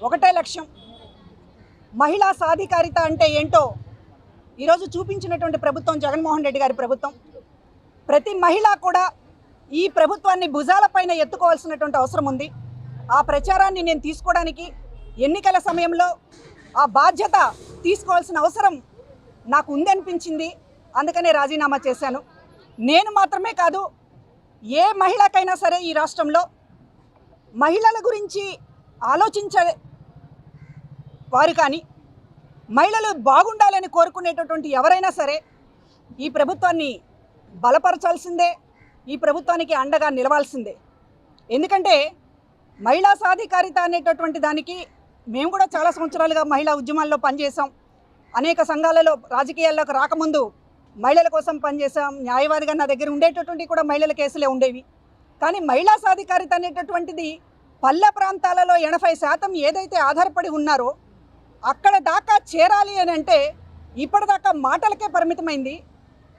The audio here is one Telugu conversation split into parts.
ఒకటే లక్ష్యం. మహిళా సాధికారిత అంటే ఏంటో ఈరోజు చూపించినటువంటి ప్రభుత్వం జగన్మోహన్ రెడ్డి గారి ప్రభుత్వం. ప్రతి మహిళ కూడా ఈ ప్రభుత్వాన్ని భుజాలపైన ఎత్తుకోవాల్సినటువంటి అవసరం ఉంది. ఆ ప్రచారాన్ని నేను తీసుకోవడానికి ఎన్నికల సమయంలో ఆ బాధ్యత తీసుకోవాల్సిన అవసరం నాకు ఉందనిపించింది. అందుకనే రాజీనామా చేశాను. నేను మాత్రమే కాదు, ఏ మహిళకైనా సరే ఈ రాష్ట్రంలో మహిళల గురించి ఆలోచించే వారు కానీ, మహిళలు బాగుండాలని కోరుకునేటటువంటి ఎవరైనా సరే ఈ ప్రభుత్వాన్ని బలపరచాల్సిందే, ఈ ప్రభుత్వానికి అండగా నిలవాల్సిందే. ఎందుకంటే మహిళా సాధికారిత అనేటటువంటి దానికి మేము కూడా చాలా సంవత్సరాలుగా మహిళా ఉద్యమాల్లో పనిచేసాం. అనేక సంఘాలలో రాజకీయాల్లోకి రాకముందు మహిళల కోసం పనిచేసాం. న్యాయవాదిగా నా దగ్గర ఉండేటటువంటి కూడా మహిళల కేసులే ఉండేవి. కానీ మహిళా సాధికారిత అనేటటువంటిది పల్లె ప్రాంతాలలో 80% ఏదైతే ఆధారపడి ఉన్నారో అక్కడ దాకా చేరాలి అని అంటే ఇప్పటిదాకా మాటలకే పరిమితమైంది.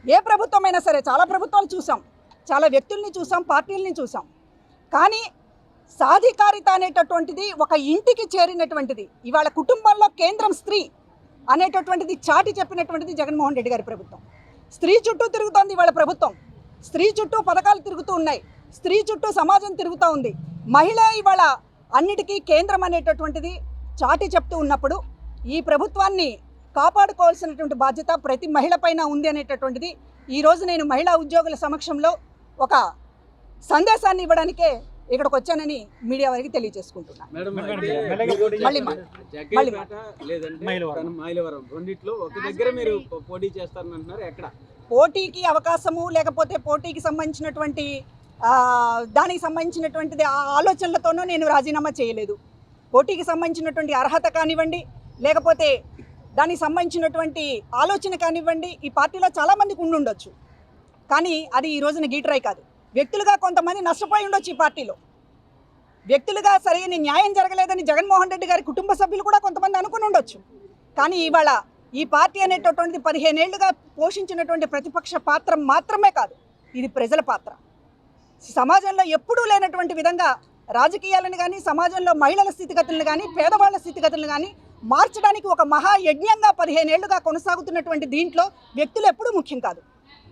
ఏ ప్రభుత్వమైనా సరే, చాలా ప్రభుత్వాలు చూసాం, చాలా వ్యక్తుల్ని చూసాం, పార్టీలని చూసాం. కానీ సాధికారిత అనేటటువంటిది ఒక ఇంటికి చేరినటువంటిది. ఇవాళ కుటుంబంలో కేంద్రం స్త్రీ అనేటటువంటిది చాటి చెప్పినటువంటిది జగన్మోహన్ రెడ్డి గారి ప్రభుత్వం. స్త్రీ చుట్టూ తిరుగుతోంది ఇవాళ ప్రభుత్వం. స్త్రీ చుట్టూ పథకాలు తిరుగుతూ ఉన్నాయి. స్త్రీ చుట్టూ సమాజం తిరుగుతూ ఉంది. మహిళ ఇవాళ అన్నిటికీ కేంద్రం అనేటటువంటిది చాటి చెప్తూ ఉన్నప్పుడు ఈ ప్రభుత్వాన్ని కాపాడుకోవాల్సినటువంటి బాధ్యత ప్రతి మహిళ పైన ఉంది అనేటటువంటిది ఈరోజు నేను మహిళా ఉద్యోగుల సమక్షంలో ఒక సందేశాన్ని ఇవ్వడానికే ఇక్కడికి వచ్చానని మీడియా వారికి తెలియజేసుకుంటున్నాను. పోటీకి అవకాశము లేకపోతే పోటీకి సంబంధించినటువంటి దానికి సంబంధించినటువంటిది ఆ ఆలోచనలతోనూ నేను రాజీనామా చేయలేదు. పోటీకి సంబంధించినటువంటి అర్హత కానివ్వండి, లేకపోతే దానికి సంబంధించినటువంటి ఆలోచన కానివ్వండి, ఈ పార్టీలో చాలామందికి ఉండుండొచ్చు. కానీ అది ఈ రోజున గీటరాయి కాదు. వ్యక్తులుగా కొంతమంది నష్టపోయి ఉండొచ్చు. ఈ పార్టీలో వ్యక్తులుగా సరైన న్యాయం జరగలేదని జగన్మోహన్ రెడ్డి గారి కుటుంబ సభ్యులు కూడా కొంతమంది అనుకుని ఉండొచ్చు. కానీ ఇవాళ ఈ పార్టీ అనేటటువంటిది 15 ఏళ్లుగా పోషించినటువంటి ప్రతిపక్ష పాత్ర మాత్రమే కాదు, ఇది ప్రజల పాత్ర. సమాజంలో ఎప్పుడూ లేనటువంటి విధంగా రాజకీయాలను కానీ, సమాజంలో మహిళల స్థితిగతులను కానీ, పేదవాళ్ల స్థితిగతులను కానీ మార్చడానికి ఒక మహాయజ్ఞంగా 15 ఏళ్లుగా కొనసాగుతున్నటువంటి దీంట్లో వ్యక్తులు ఎప్పుడూ ముఖ్యం కాదు.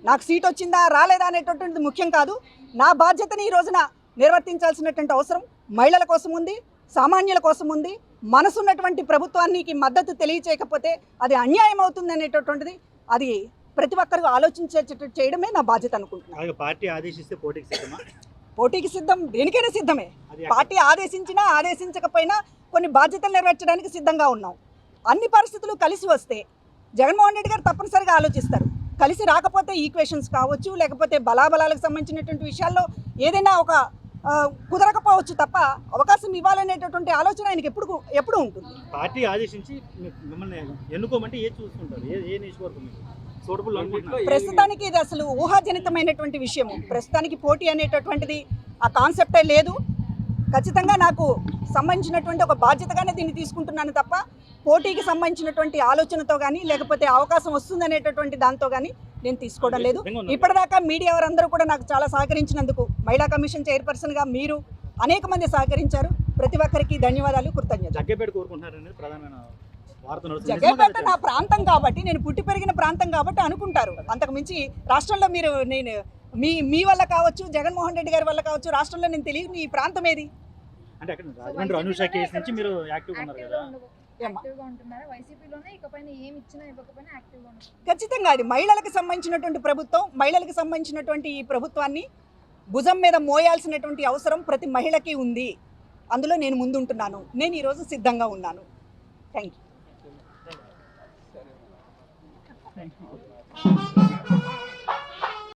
నాకు సీట్ వచ్చిందా రాలేదా అనేటటువంటిది ముఖ్యం కాదు. నా బాధ్యతని ఈ రోజున నిర్వర్తించాల్సినటువంటి అవసరం మహిళల కోసం ఉంది, సామాన్యుల కోసం ఉంది. మనసున్నటువంటి ప్రభుత్వానికి మద్దతు తెలియచేయకపోతే అది అన్యాయం అవుతుంది అనేటటువంటిది అది ప్రతి ఒక్కరు ఆలోచించేటట్టు చేయడమే నా బాధ్యత అనుకుంటున్నాను. పార్టీ ఆదేశిస్తే పోటీకి సిద్ధమా? పోటీకి సిద్ధం, దేనికైనా సిద్ధమే. పార్టీ ఆదేశించినా ఆదేశించకపోయినా కొన్ని బాధ్యతలు నెరవేర్చడానికి సిద్ధంగా ఉన్నాం. అన్ని పరిస్థితులు కలిసి వస్తే జగన్మోహన్ రెడ్డి గారు తప్పనిసరిగా ఆలోచిస్తారు. కలిసి రాకపోతే ఈక్వేషన్స్ కావచ్చు, లేకపోతే బలాబలాలకు సంబంధించినటువంటి విషయాల్లో ఏదైనా ఒక కుదరకపోవచ్చు తప్ప అవకాశం ఇవ్వాలనేటటువంటి ఆలోచన ఆయనకి ఎప్పుడు ఉంటుంది. పార్టీ ఆదేశించి మిమ్మల్ని ఎన్నుకోమంటే ఏ చూసుకుంటారు? ఏ నియోజకవర్గం ప్రస్తుతానికి ఇది అసలు ఊహాజనితమైనటువంటి విషయము. ప్రస్తుతానికి పోటీ అనేటటువంటిది ఆ కాన్సెప్టే లేదు. ఖచ్చితంగా నాకు సంబంధించినటువంటి ఒక బాధ్యతగానే దీన్ని తీసుకుంటున్నాను తప్ప పోటీకి సంబంధించినటువంటి ఆలోచనతో కానీ, లేకపోతే అవకాశం వస్తుందనేటటువంటి దాంతో కానీ నేను తీసుకోవడం లేదు. ఇప్పటిదాకా మీడియా వారందరూ కూడా నాకు చాలా సహకరించినందుకు, మహిళా కమిషన్ చైర్పర్సన్గా మీరు అనేక మంది సహకరించారు. ప్రతి ఒక్కరికి ధన్యవాదాలు, కృతజ్ఞతలు. జగ్గైపేట నా ప్రాంతం కాబట్టి, నేను పుట్టి పెరిగిన ప్రాంతం కాబట్టి అనుకుంటారు. అంతకు మించి రాష్ట్రంలో మీరు నేను మీ వల్ల కావచ్చు, జగన్మోహన్ రెడ్డి గారి వల్ల కావచ్చు, రాష్ట్రంలో నేను తెలియని ఈ ప్రాంతం ఏది? ఖచ్చితంగా అది మహిళలకు సంబంధించినటువంటి ప్రభుత్వం. మహిళలకు సంబంధించినటువంటి ఈ ప్రభుత్వాన్ని భుజం మీద మోయాల్సినటువంటి అవసరం ప్రతి మహిళకి ఉంది. అందులో నేను ముందుంటున్నాను. నేను ఈరోజు సిద్ధంగా ఉన్నాను. Thank you.